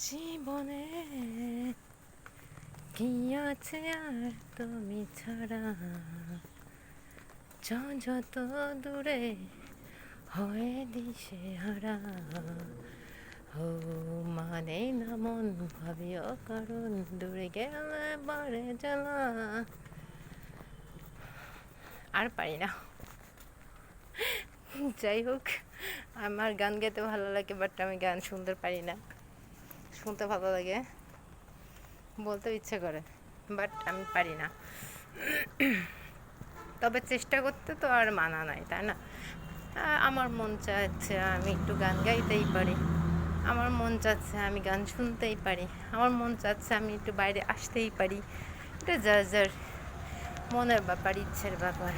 জীবনে কি আছে আর তুমি ছাড়া, যত দূরে হয়ে দিশে হারা। ও মানে না মন ভাবিও কারণ দূরে গেলে বাড়ে জ্বালা। আর পারি না। যাই হোক, আমার গান গাইতে ভালো লাগে, বাট আমি গান শুনতে পারি না। শুনতে ভালো লাগে, বলতে ইচ্ছে করে, বাট আমি পারি না। তবে চেষ্টা করতে তো আর মানা নাই, তাই না? আমার মন চাচ্ছে আমি একটু গান গাইতেই পারি, আমার মন চাচ্ছে আমি গান শুনতেই পারি, আমার মন চাচ্ছে আমি একটু বাইরে আসতেই পারি। এটা যার যার মনের ব্যাপার, ইচ্ছের ব্যাপার।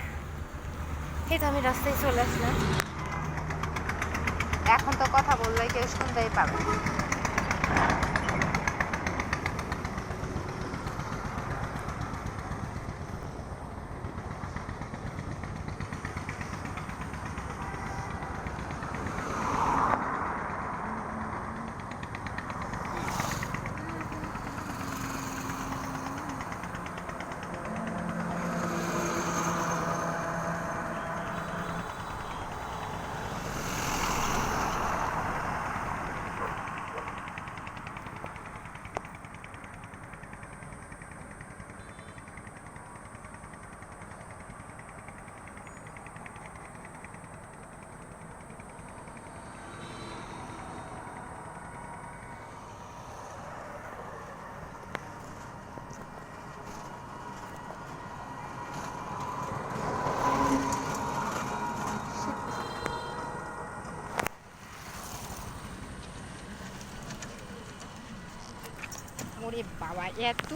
এই তো আমি রাস্তায় চলে আসলাম। এখন তো কথা বললে কেউ শুনতেই পাবে। ওরে বাবা, এত